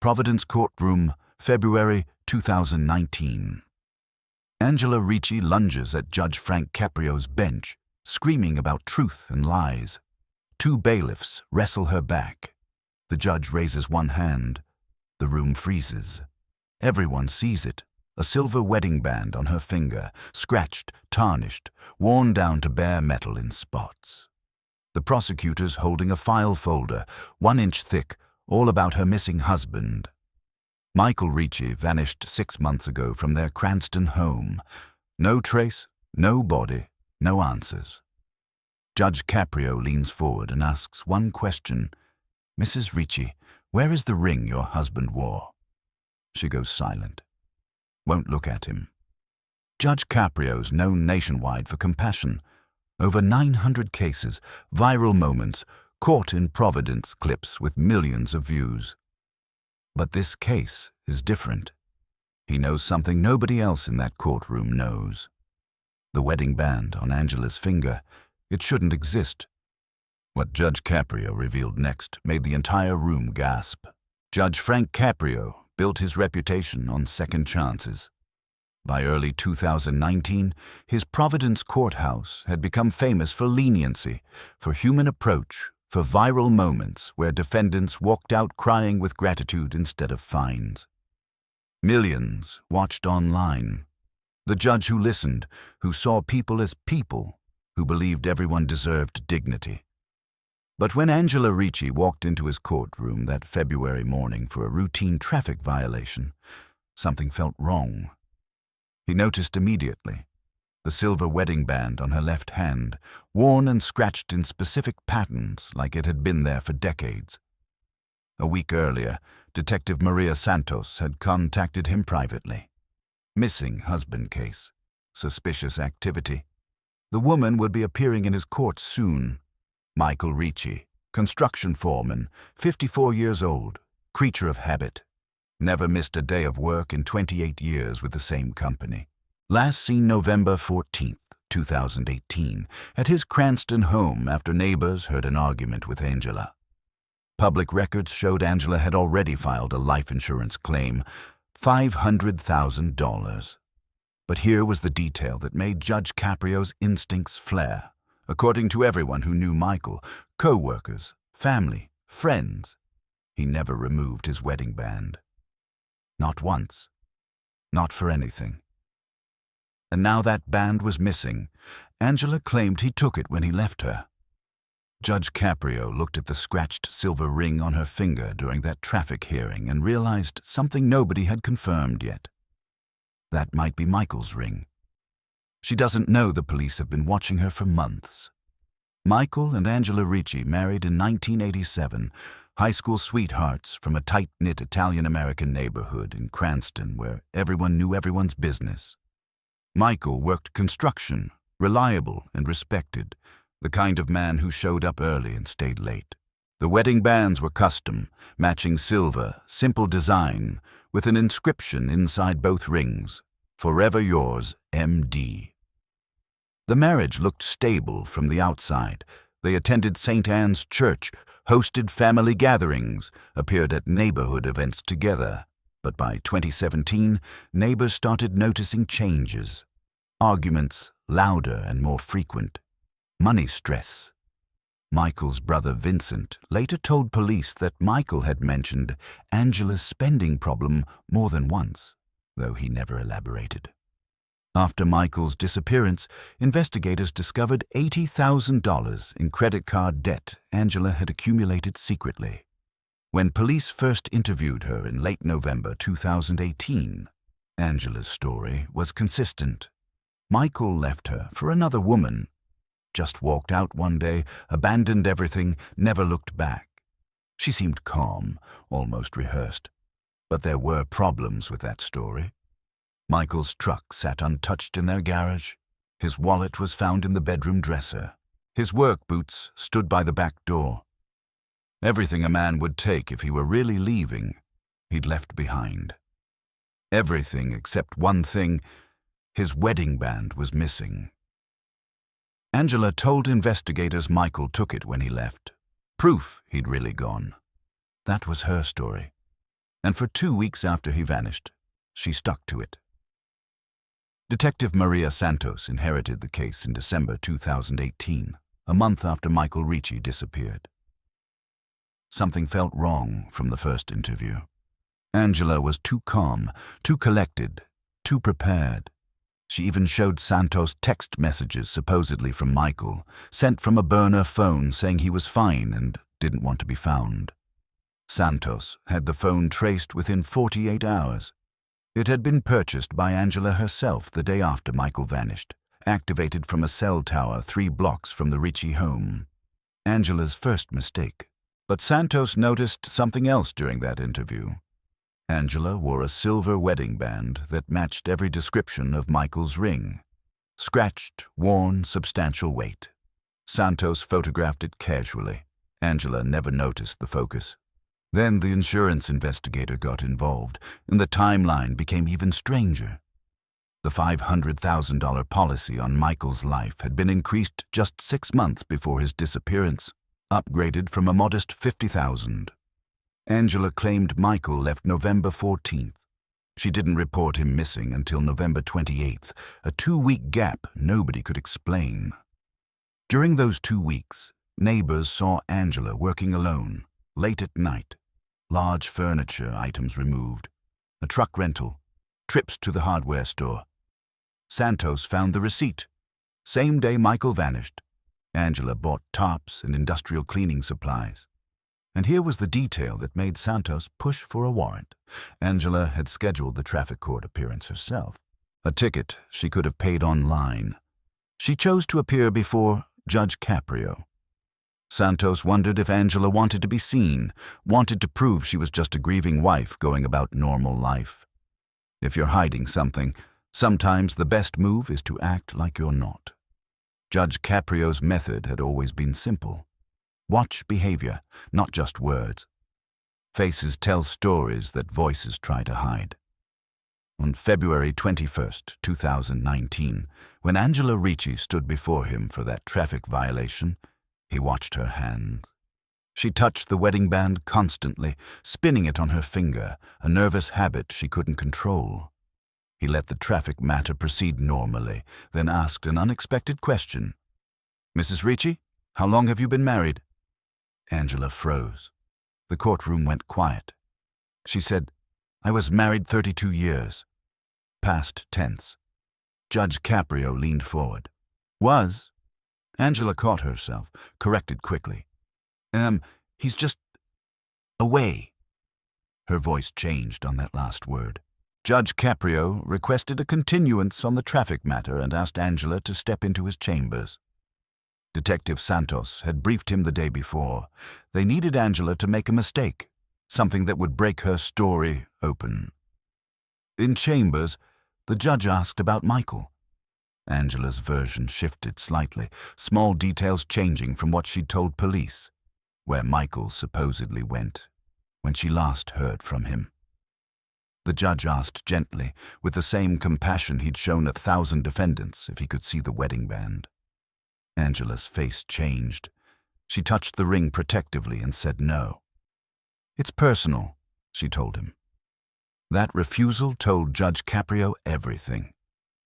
Providence courtroom, February 2019. Angela Ricci lunges at Judge Frank Caprio's bench, screaming about truth and lies. Two bailiffs wrestle her back. The judge raises one hand. The room freezes. Everyone sees it. A silver wedding band on her finger, scratched, tarnished, worn down to bare metal in spots. The prosecutor's holding a file folder, 1 inch thick, all about her missing husband. Michael Ricci vanished 6 months ago from their Cranston home. No trace, no body, no answers. Judge Caprio leans forward and asks one question. "Mrs. Ricci, where is the ring your husband wore?" She goes silent. Won't look at him. Judge Caprio's known nationwide for compassion. Over 900 cases, viral moments, caught in Providence clips with millions of views. But this case is different. He knows something nobody else in that courtroom knows. The wedding band on Angela's finger, it shouldn't exist. What Judge Caprio revealed next made the entire room gasp. Judge Frank Caprio built his reputation on second chances. By early 2019, his Providence courthouse had become famous for leniency, for human approach, for viral moments where defendants walked out crying with gratitude instead of fines. Millions watched online. The judge who listened, who saw people as people, who believed everyone deserved dignity. But when Angela Ricci walked into his courtroom that February morning for a routine traffic violation, something felt wrong. He noticed immediately. The silver wedding band on her left hand, worn and scratched in specific patterns like it had been there for decades. A week earlier, Detective Maria Santos had contacted him privately. Missing husband case. Suspicious activity. The woman would be appearing in his court soon. Michael Ricci, construction foreman, 54 years old, creature of habit. Never missed a day of work in 28 years with the same company. Last seen November 14th, 2018, at his Cranston home after neighbors heard an argument with Angela. Public records showed Angela had already filed a life insurance claim, $500,000. But here was the detail that made Judge Caprio's instincts flare. According to everyone who knew Michael, co-workers, family, friends, he never removed his wedding band. Not once. Not for anything. And now that band was missing. Angela claimed he took it when he left her. Judge Caprio looked at the scratched silver ring on her finger during that traffic hearing and realized something nobody had confirmed yet. That might be Michael's ring. She doesn't know the police have been watching her for months. Michael and Angela Ricci married in 1987, high school sweethearts from a tight-knit Italian-American neighborhood in Cranston where everyone knew everyone's business. Michael worked construction, reliable and respected, the kind of man who showed up early and stayed late. The wedding bands were custom, matching silver, simple design, with an inscription inside both rings, "Forever yours, M.D." The marriage looked stable from the outside. They attended St. Anne's Church, hosted family gatherings, appeared at neighborhood events together. But by 2017, neighbors started noticing changes. Arguments louder and more frequent. Money stress. Michael's brother Vincent later told police that Michael had mentioned Angela's spending problem more than once, though he never elaborated. After Michael's disappearance, investigators discovered $80,000 in credit card debt Angela had accumulated secretly. When police first interviewed her in late November 2018, Angela's story was consistent. Michael left her for another woman. Just walked out one day, abandoned everything, never looked back. She seemed calm, almost rehearsed. But there were problems with that story. Michael's truck sat untouched in their garage. His wallet was found in the bedroom dresser. His work boots stood by the back door. Everything a man would take if he were really leaving, he'd left behind. Everything except one thing: his wedding band was missing. Angela told investigators Michael took it when he left. Proof he'd really gone. That was her story. And for 2 weeks after he vanished, she stuck to it. Detective Maria Santos inherited the case in December 2018, a month after Michael Ricci disappeared. Something felt wrong from the first interview. Angela was too calm, too collected, too prepared. She even showed Santos text messages supposedly from Michael, sent from a burner phone saying he was fine and didn't want to be found. Santos had the phone traced within 48 hours. It had been purchased by Angela herself the day after Michael vanished, activated from a cell tower 3 blocks from the Ricci home. Angela's first mistake. But Santos noticed something else during that interview. Angela wore a silver wedding band that matched every description of Michael's ring. Scratched, worn, substantial weight. Santos photographed it casually. Angela never noticed the focus. Then the insurance investigator got involved, and the timeline became even stranger. The $500,000 policy on Michael's life had been increased just 6 months before his disappearance, upgraded from a modest $50,000. Angela claimed Michael left November 14th. She didn't report him missing until November 28th, a 2-week gap nobody could explain. During those 2 weeks, neighbors saw Angela working alone, late at night. Large furniture items removed, a truck rental, trips to the hardware store. Santos found the receipt. Same day Michael vanished, Angela bought tarps and industrial cleaning supplies. And here was the detail that made Santos push for a warrant. Angela had scheduled the traffic court appearance herself. A ticket she could have paid online. She chose to appear before Judge Caprio. Santos wondered if Angela wanted to be seen, wanted to prove she was just a grieving wife going about normal life. If you're hiding something, sometimes the best move is to act like you're not. Judge Caprio's method had always been simple. Watch behavior, not just words. Faces tell stories that voices try to hide. On February 21st, 2019, when Angela Ricci stood before him for that traffic violation, he watched her hands. She touched the wedding band constantly, spinning it on her finger, a nervous habit she couldn't control. He let the traffic matter proceed normally, then asked an unexpected question. "Mrs. Ricci, how long have you been married?" Angela froze. The courtroom went quiet. She said, "I was married 32 years. Past tense. Judge Caprio leaned forward. "Was?" Angela caught herself, corrected quickly. He's just away." Her voice changed on that last word. Judge Caprio requested a continuance on the traffic matter and asked Angela to step into his chambers. Detective Santos had briefed him the day before. They needed Angela to make a mistake, something that would break her story open. In chambers, the judge asked about Michael. Angela's version shifted slightly, small details changing from what she'd told police, where Michael supposedly went when she last heard from him. The judge asked gently, with the same compassion he'd shown 1,000 defendants, if he could see the wedding band. Angela's face changed. She touched the ring protectively and said no. "It's personal," she told him. That refusal told Judge Caprio everything.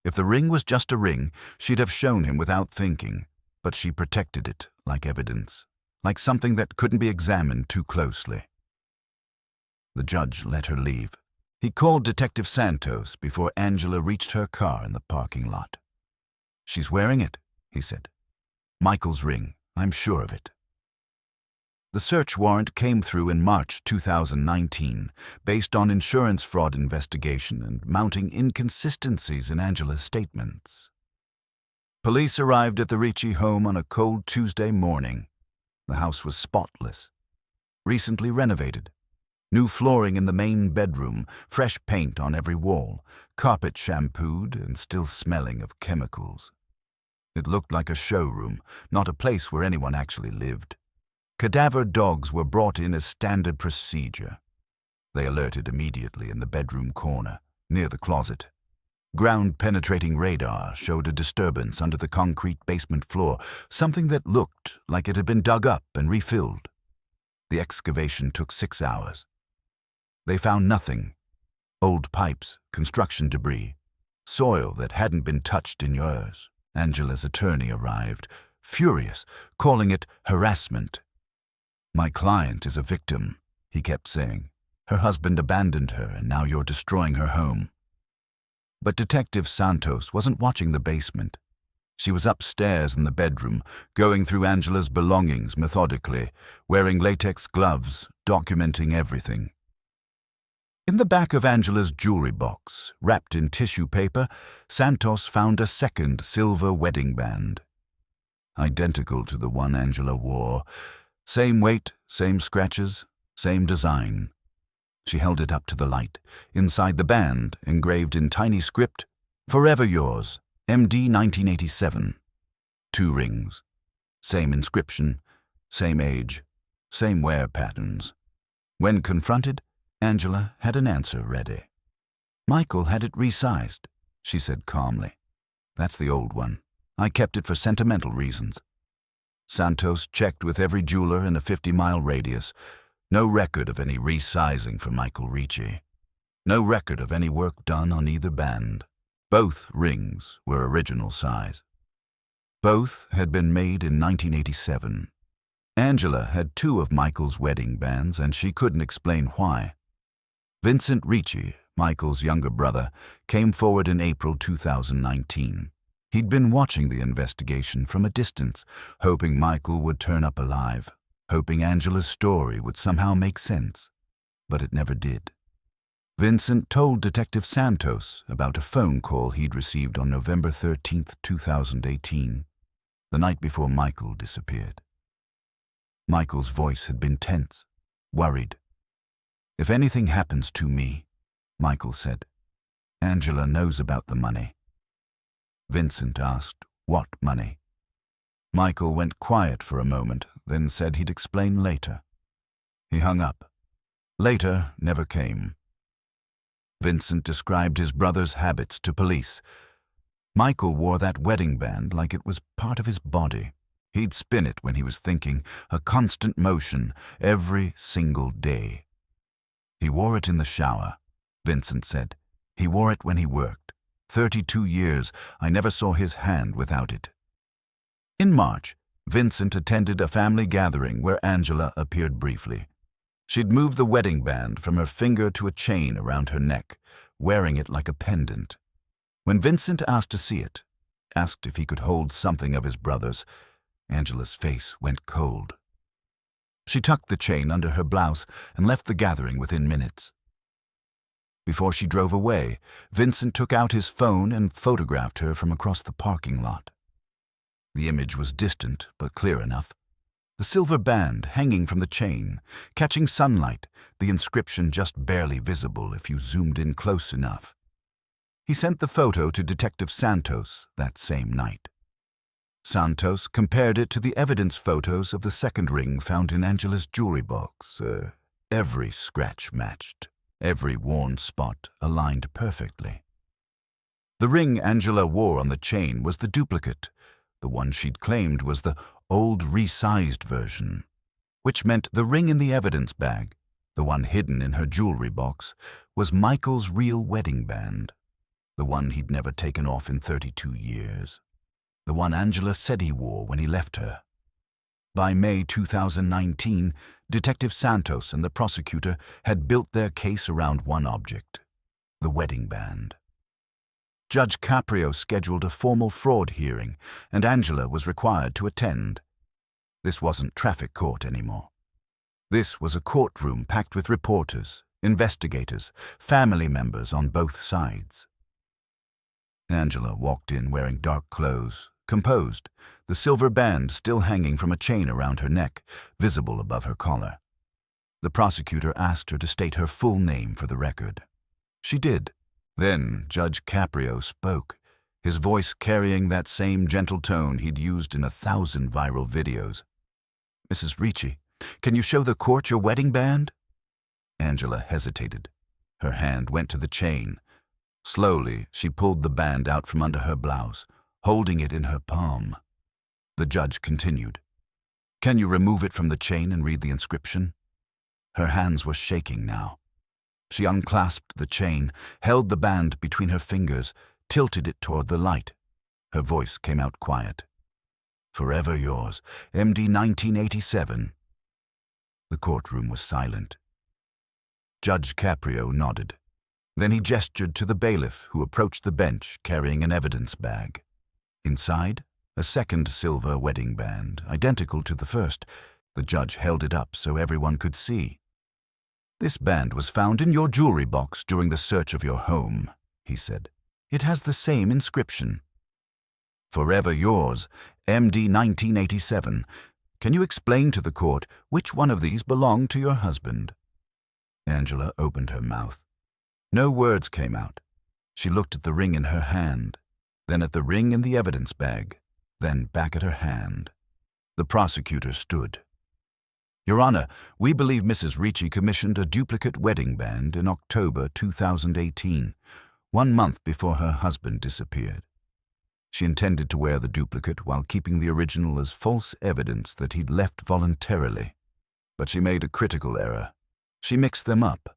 If the ring was just a ring, she'd have shown him without thinking, but she protected it like evidence, like something that couldn't be examined too closely. The judge let her leave. He called Detective Santos before Angela reached her car in the parking lot. "She's wearing it," he said. "Michael's ring, I'm sure of it." The search warrant came through in March 2019, based on insurance fraud investigation and mounting inconsistencies in Angela's statements. Police arrived at the Ricci home on a cold Tuesday morning. The house was spotless, recently renovated. New flooring in the main bedroom, fresh paint on every wall, carpet shampooed and still smelling of chemicals. It looked like a showroom, not a place where anyone actually lived. Cadaver dogs were brought in as standard procedure. They alerted immediately in the bedroom corner, near the closet. Ground-penetrating radar showed a disturbance under the concrete basement floor, something that looked like it had been dug up and refilled. The excavation took 6 hours. They found nothing. Old pipes, construction debris, soil that hadn't been touched in years. Angela's attorney arrived, furious, calling it harassment. "My client is a victim," he kept saying. "Her husband abandoned her, and now you're destroying her home." But Detective Santos wasn't watching the basement. She was upstairs in the bedroom, going through Angela's belongings methodically, wearing latex gloves, documenting everything. In the back of Angela's jewelry box, wrapped in tissue paper, Santos found a second silver wedding band. Identical to the one Angela wore. Same weight, same scratches, same design. She held it up to the light. Inside the band, engraved in tiny script, "Forever yours, MD 1987. 2 rings. Same inscription, same age, same wear patterns. When confronted, Angela had an answer ready. "Michael had it resized," she said calmly. "That's the old one. I kept it for sentimental reasons." Santos checked with every jeweler in a 50-mile radius. No record of any resizing for Michael Ricci. No record of any work done on either band. Both rings were original size. Both had been made in 1987. Angela had 2 of Michael's wedding bands, and she couldn't explain why. Vincent Ricci, Michael's younger brother, came forward in April 2019. He'd been watching the investigation from a distance, hoping Michael would turn up alive, hoping Angela's story would somehow make sense. But it never did. Vincent told Detective Santos about a phone call he'd received on November 13, 2018, the night before Michael disappeared. Michael's voice had been tense, worried. "If anything happens to me," Michael said, "Angela knows about the money." Vincent asked, "What money?" Michael went quiet for a moment, then said he'd explain later. He hung up. Later never came. Vincent described his brother's habits to police. Michael wore that wedding band like it was part of his body. He'd spin it when he was thinking, a constant motion, every single day. "He wore it in the shower," Vincent said. "He wore it when he worked. 32 years, I never saw his hand without it." In March, Vincent attended a family gathering where Angela appeared briefly. She'd moved the wedding band from her finger to a chain around her neck, wearing it like a pendant. When Vincent asked to see it, asked if he could hold something of his brother's, Angela's face went cold. She tucked the chain under her blouse and left the gathering within minutes. Before she drove away, Vincent took out his phone and photographed her from across the parking lot. The image was distant but clear enough. The silver band hanging from the chain, catching sunlight, the inscription just barely visible if you zoomed in close enough. He sent the photo to Detective Santos that same night. Santos compared it to the evidence photos of the second ring found in Angela's jewelry box. Every scratch matched, every worn spot aligned perfectly. The ring Angela wore on the chain was the duplicate. The one she'd claimed was the old resized version, which meant the ring in the evidence bag, the one hidden in her jewelry box, was Michael's real wedding band, the one he'd never taken off in 32 years, the one Angela said he wore when he left her. By May 2019, Detective Santos and the prosecutor had built their case around one object, the wedding band. Judge Caprio scheduled a formal fraud hearing, and Angela was required to attend. This wasn't traffic court anymore. This was a courtroom packed with reporters, investigators, family members on both sides. Angela walked in wearing dark clothes, composed, the silver band still hanging from a chain around her neck, visible above her collar. The prosecutor asked her to state her full name for the record. She did. Then Judge Caprio spoke, his voice carrying that same gentle tone he'd used in 1,000 viral videos. "Mrs. Ricci, can you show the court your wedding band?" Angela hesitated. Her hand went to the chain. Slowly, she pulled the band out from under her blouse, holding it in her palm. The judge continued. "Can you remove it from the chain and read the inscription?" Her hands were shaking now. She unclasped the chain, held the band between her fingers, tilted it toward the light. Her voice came out quiet. "Forever yours, MD 1987. The courtroom was silent. Judge Caprio nodded. Then he gestured to the bailiff, who approached the bench carrying an evidence bag. Inside, a second silver wedding band, identical to the first. The judge held it up so everyone could see. "This band was found in your jewelry box during the search of your home," he said. "It has the same inscription. Forever yours, MD 1987. Can you explain to the court which one of these belonged to your husband?" Angela opened her mouth. No words came out. She looked at the ring in her hand, then at the ring in the evidence bag, then back at her hand. The prosecutor stood. "Your Honor, we believe Mrs. Ricci commissioned a duplicate wedding band in October 2018, 1 month before her husband disappeared. She intended to wear the duplicate while keeping the original as false evidence that he'd left voluntarily. But she made a critical error. She mixed them up."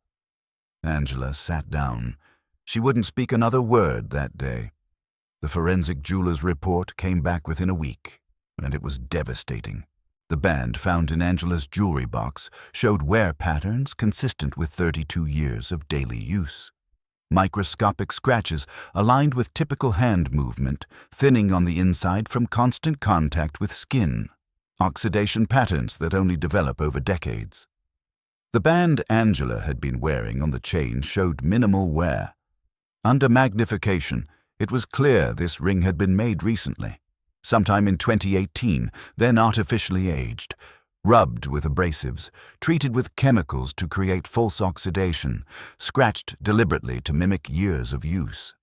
Angela sat down. She wouldn't speak another word that day. The forensic jeweler's report came back within a week, and it was devastating. The band found in Angela's jewelry box showed wear patterns consistent with 32 years of daily use. Microscopic scratches aligned with typical hand movement, thinning on the inside from constant contact with skin. Oxidation patterns that only develop over decades. The band Angela had been wearing on the chain showed minimal wear. Under magnification, it was clear this ring had been made recently, sometime in 2018, then artificially aged, rubbed with abrasives, treated with chemicals to create false oxidation, scratched deliberately to mimic years of use.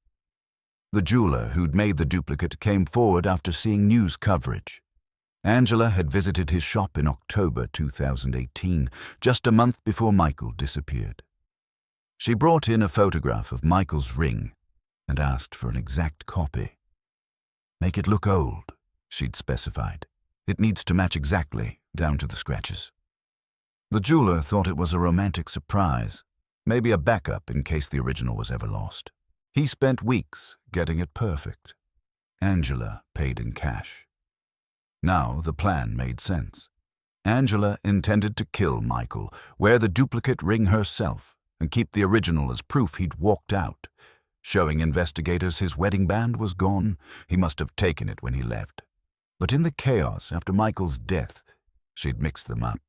The jeweler who'd made the duplicate came forward after seeing news coverage. Angela had visited his shop in October 2018, just a month before Michael disappeared. She brought in a photograph of Michael's ring and asked for an exact copy. "Make it look old," she'd specified. "It needs to match exactly, down to the scratches." The jeweler thought it was a romantic surprise, maybe a backup in case the original was ever lost. He spent weeks getting it perfect. Angela paid in cash. Now the plan made sense. Angela intended to kill Michael, wear the duplicate ring herself, and keep the original as proof he'd walked out. Showing investigators his wedding band was gone, he must have taken it when he left. But in the chaos after Michael's death, she'd mixed them up.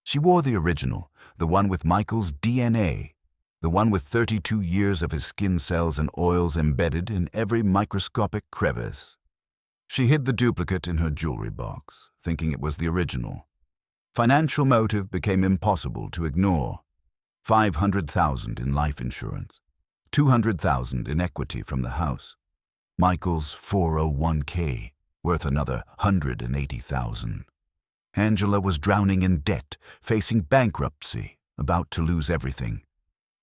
She wore the original, the one with Michael's DNA, the one with 32 years of his skin cells and oils embedded in every microscopic crevice. She hid the duplicate in her jewelry box, thinking it was the original. Financial motive became impossible to ignore. $500,000 in life insurance, $200,000 in equity from the house. Michael's 401k, worth another $180,000. Angela was drowning in debt, facing bankruptcy, about to lose everything.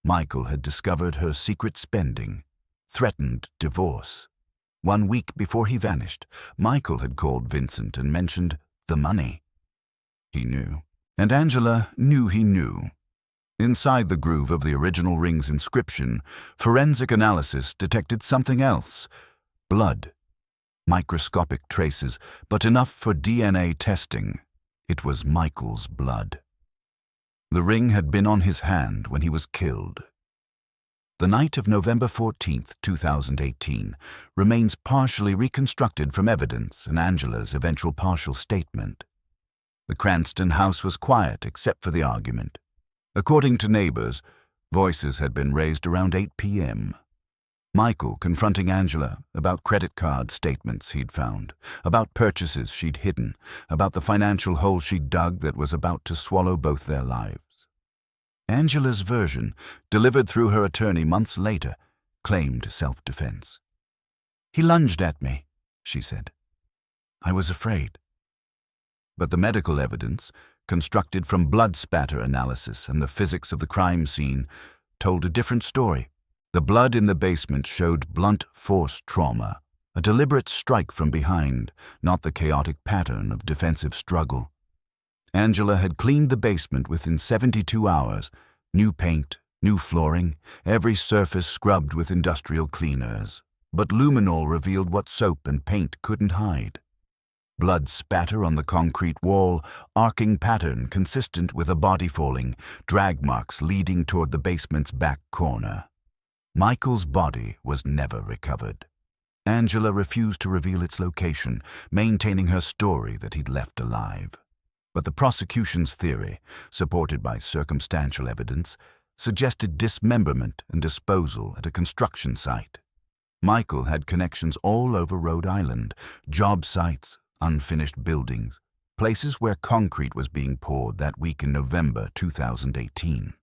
Michael had discovered her secret spending, threatened divorce. 1 week before he vanished, Michael had called Vincent and mentioned the money. He knew, and Angela knew he knew. Inside the groove of the original ring's inscription, forensic analysis detected something else: blood. Microscopic traces, but enough for DNA testing. It was Michael's blood. The ring had been on his hand when he was killed. The night of November 14th, 2018, remains partially reconstructed from evidence and Angela's eventual partial statement. The Cranston house was quiet except for the argument. According to neighbors, voices had been raised around 8 p.m. Michael confronting Angela about credit card statements he'd found, about purchases she'd hidden, about the financial hole she'd dug that was about to swallow both their lives. Angela's version, delivered through her attorney months later, claimed self-defense. "He lunged at me," she said. "I was afraid." But the medical evidence, constructed from blood spatter analysis and the physics of the crime scene, told a different story. The blood in the basement showed blunt force trauma, a deliberate strike from behind, not the chaotic pattern of defensive struggle. Angela had cleaned the basement within 72 hours, new paint, New flooring, every surface scrubbed with industrial cleaners. But luminol revealed what soap and paint couldn't hide. Blood spatter on the concrete wall, arcing pattern consistent with a body falling, drag marks leading toward the basement's back corner. Michael's body was never recovered. Angela refused to reveal its location, maintaining her story that he'd left alive. But the prosecution's theory, supported by circumstantial evidence, suggested dismemberment and disposal at a construction site. Michael had connections all over Rhode Island, job sites, unfinished buildings, places where concrete was being poured that week in November 2018.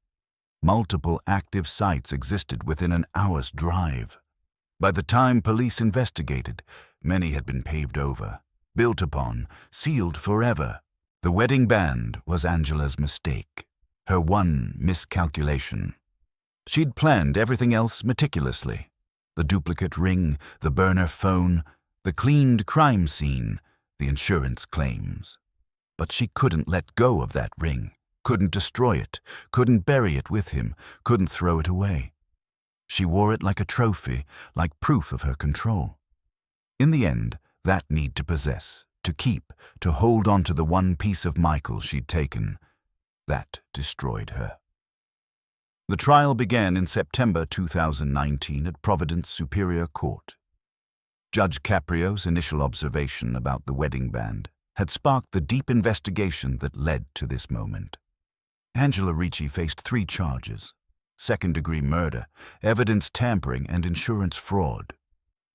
Multiple active sites existed within an hour's drive. By the time police investigated, many had been paved over, built upon, sealed forever. The wedding band was Angela's mistake, her one miscalculation. She'd planned everything else meticulously. The duplicate ring, the burner phone, the cleaned crime scene, the insurance claims. But she couldn't let go of that ring, couldn't destroy it, couldn't bury it with him, couldn't throw it away. She wore it like a trophy, like proof of her control. In the end, that need to possess, to keep, to hold on to the one piece of Michael she'd taken, that destroyed her. The trial began in September 2019 at Providence Superior Court. Judge Caprio's initial observation about the wedding band had sparked the deep investigation that led to this moment. Angela Ricci faced 3 charges: second-degree murder, evidence tampering, and insurance fraud.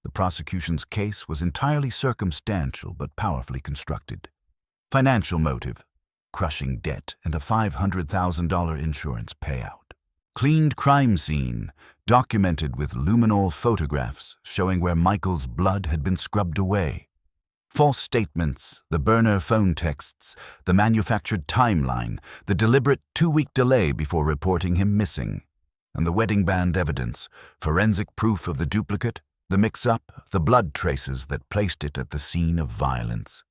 The prosecution's case was entirely circumstantial but powerfully constructed. Financial motive: crushing debt and a $500,000 insurance payout. Cleaned crime scene, documented with luminol photographs showing where Michael's blood had been scrubbed away. False statements, the burner phone texts, the manufactured timeline, the deliberate 2-week delay before reporting him missing. And the wedding band evidence, forensic proof of the duplicate, the mix-up, the blood traces that placed it at the scene of violence.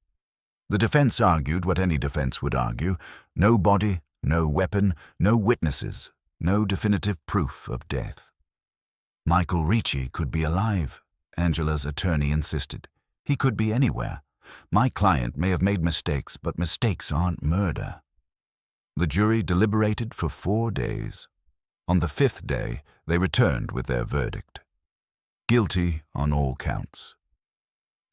The defense argued what any defense would argue: no body, no weapon, no witnesses, no definitive proof of death. Michael Ricci could be alive, Angela's attorney insisted. He could be anywhere. My client may have made mistakes, but mistakes aren't murder. The jury deliberated for 4 days. On the 5th day, they returned with their verdict: guilty on all counts.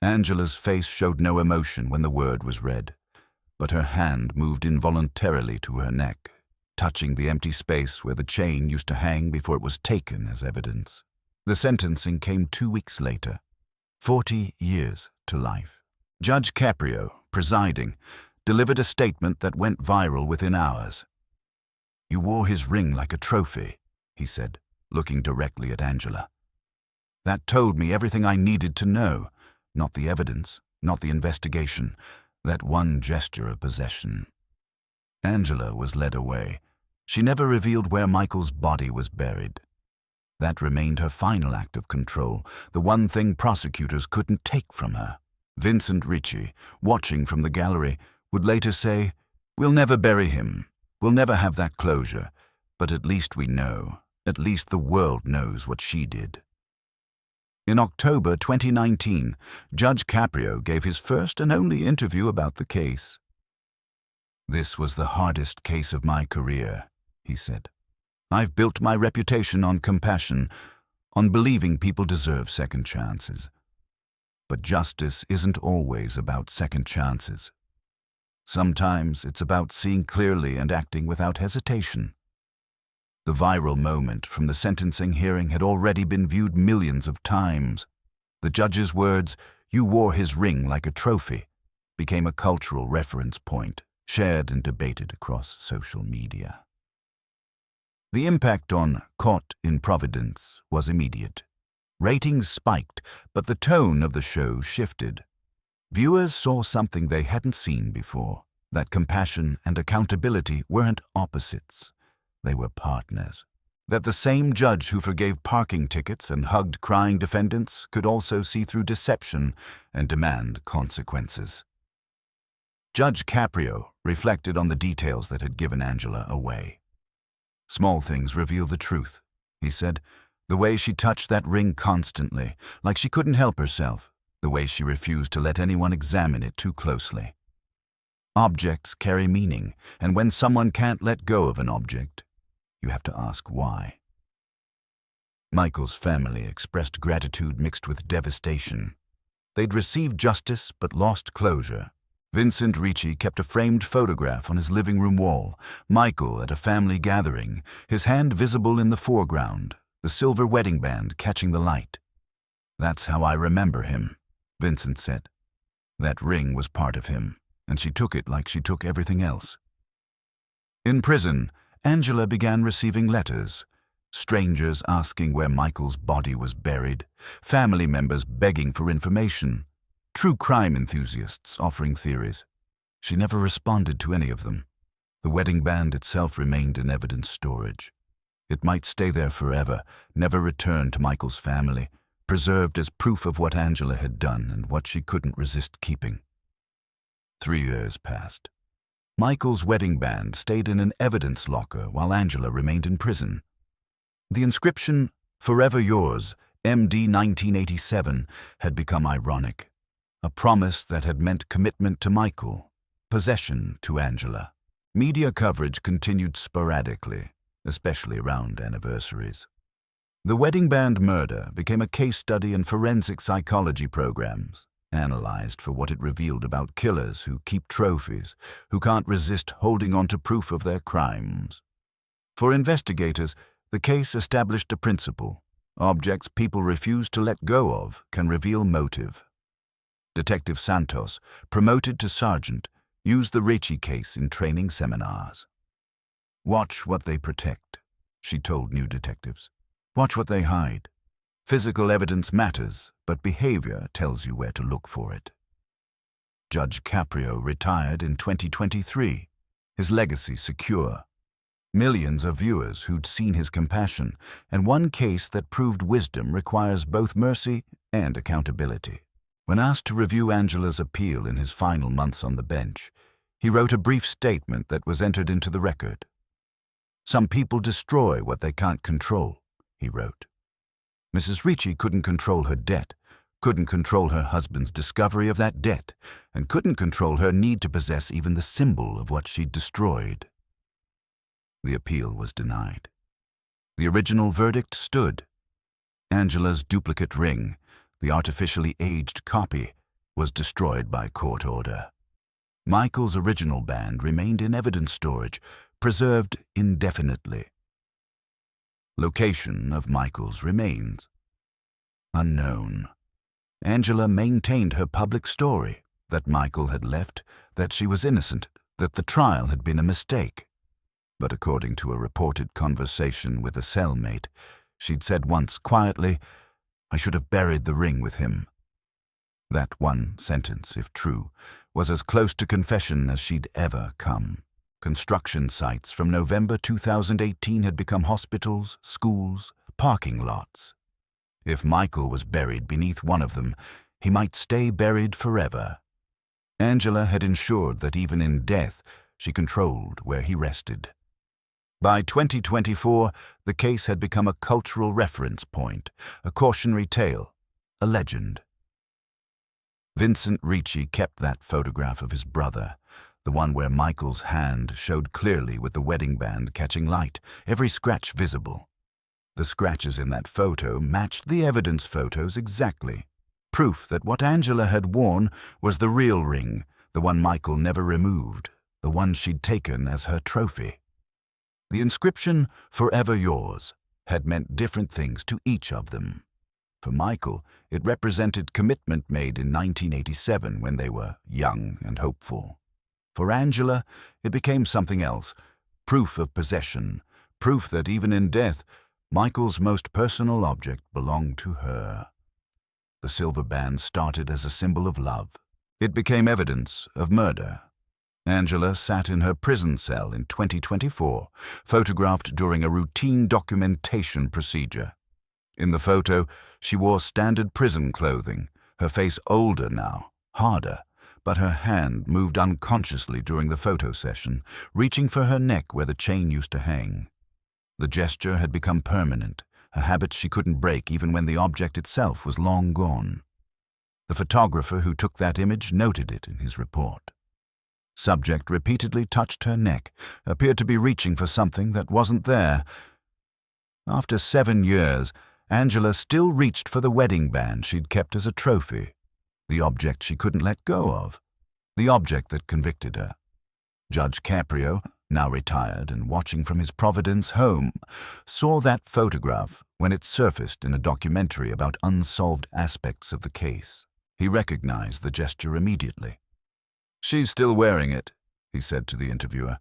Angela's face showed no emotion when the word was read, but her hand moved involuntarily to her neck, touching the empty space where the chain used to hang before it was taken as evidence. The sentencing came 2 weeks later. 40 years to life. Judge Caprio, presiding, delivered a statement that went viral within hours. "You wore his ring like a trophy," he said, looking directly at Angela. "That told me everything I needed to know, not the evidence, not the investigation, that one gesture of possession." Angela was led away. She never revealed where Michael's body was buried. That remained her final act of control, the one thing prosecutors couldn't take from her. Vincent Ricci, watching from the gallery, would later say, "We'll never bury him. We'll never have that closure. But at least we know. At least the world knows what she did." In October 2019, Judge Caprio gave his first and only interview about the case. "This was the hardest case of my career," he said. "I've built my reputation on compassion, on believing people deserve second chances. But justice isn't always about second chances. Sometimes it's about seeing clearly and acting without hesitation." The viral moment from the sentencing hearing had already been viewed millions of times. The judge's words, "You wore his ring like a trophy," became a cultural reference point, shared and debated across social media. The impact on Caught in Providence was immediate. Ratings spiked, but the tone of the show shifted. Viewers saw something they hadn't seen before, that compassion and accountability weren't opposites. They were partners. That the same judge who forgave parking tickets and hugged crying defendants could also see through deception and demand consequences. Judge Caprio reflected on the details that had given Angela away. "Small things reveal the truth," he said. "The way she touched that ring constantly, like she couldn't help herself. The way she refused to let anyone examine it too closely. Objects carry meaning, and when someone can't let go of an object, you have to ask why." Michael's family expressed gratitude mixed with devastation. They'd received justice but lost closure. Vincent Ricci kept a framed photograph on his living room wall. Michael at a family gathering, his hand visible in the foreground, the silver wedding band catching the light. "That's how I remember him," Vincent said. "That ring was part of him, and she took it like she took everything else." In prison, Angela began receiving letters. Strangers asking where Michael's body was buried, family members begging for information, true crime enthusiasts offering theories. She never responded to any of them. The wedding band itself remained in evidence storage. It might stay there forever, never return to Michael's family, preserved as proof of what Angela had done and what she couldn't resist keeping. 3 years passed. Michael's wedding band stayed in an evidence locker while Angela remained in prison. The inscription, "Forever Yours, MD 1987, had become ironic, a promise that had meant commitment to Michael, possession to Angela. Media coverage continued sporadically, especially around anniversaries. The wedding band murder became a case study in forensic psychology programs, analyzed for what it revealed about killers who keep trophies, who can't resist holding on to proof of their crimes. For investigators, the case established a principle: objects people refuse to let go of can reveal motive. Detective Santos, promoted to sergeant, used the Ricci case in training seminars. "Watch what they protect," she told new detectives. "Watch what they hide. Physical evidence matters, but behavior tells you where to look for it." Judge Caprio retired in 2023, his legacy secure. Millions of viewers who'd seen his compassion, and one case that proved wisdom requires both mercy and accountability. When asked to review Angela's appeal in his final months on the bench, he wrote a brief statement that was entered into the record. "Some people destroy what they can't control," he wrote. Mrs. Ricci couldn't control her debt, couldn't control her husband's discovery of that debt, and couldn't control her need to possess even the symbol of what she'd destroyed. The appeal was denied. The original verdict stood. Angela's duplicate ring, the artificially aged copy, was destroyed by court order. Michael's original band remained in evidence storage, preserved indefinitely. Location of Michael's remains: unknown. Angela maintained her public story, that Michael had left, that she was innocent, that the trial had been a mistake. But according to a reported conversation with a cellmate, she'd said once quietly, "I should have buried the ring with him." That one sentence, if true, was as close to confession as she'd ever come. Construction sites from November 2018 had become hospitals, schools, parking lots. If Michael was buried beneath one of them, he might stay buried forever. Angela had ensured that even in death, she controlled where he rested. By 2024, the case had become a cultural reference point, a cautionary tale, a legend. Vincent Ricci kept that photograph of his brother, the one where Michael's hand showed clearly with the wedding band catching light, every scratch visible. The scratches in that photo matched the evidence photos exactly, proof that what Angela had worn was the real ring, the one Michael never removed, the one she'd taken as her trophy. The inscription, "Forever Yours," had meant different things to each of them. For Michael, it represented commitment made in 1987 when they were young and hopeful. For Angela, it became something else, proof of possession, proof that even in death, Michael's most personal object belonged to her. The silver band started as a symbol of love. It became evidence of murder. Angela sat in her prison cell in 2024, photographed during a routine documentation procedure. In the photo, she wore standard prison clothing, her face older now, harder, but her hand moved unconsciously during the photo session, reaching for her neck where the chain used to hang. The gesture had become permanent, a habit she couldn't break even when the object itself was long gone. The photographer who took that image noted it in his report. Subject repeatedly touched her neck, appeared to be reaching for something that wasn't there. After 7 years, Angela still reached for the wedding band she'd kept as a trophy, the object she couldn't let go of, the object that convicted her. Judge Caprio, now retired and watching from his Providence home, saw that photograph when it surfaced in a documentary about unsolved aspects of the case. He recognized the gesture immediately. "She's still wearing it," he said to the interviewer.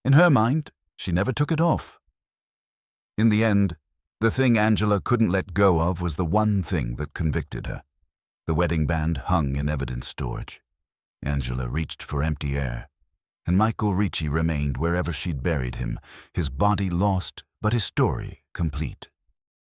In her mind, she never took it off. In the end, the thing Angela couldn't let go of was the one thing that convicted her. The wedding band hung in evidence storage. Angela reached for empty air, and Michael Ricci remained wherever she'd buried him, his body lost but his story complete.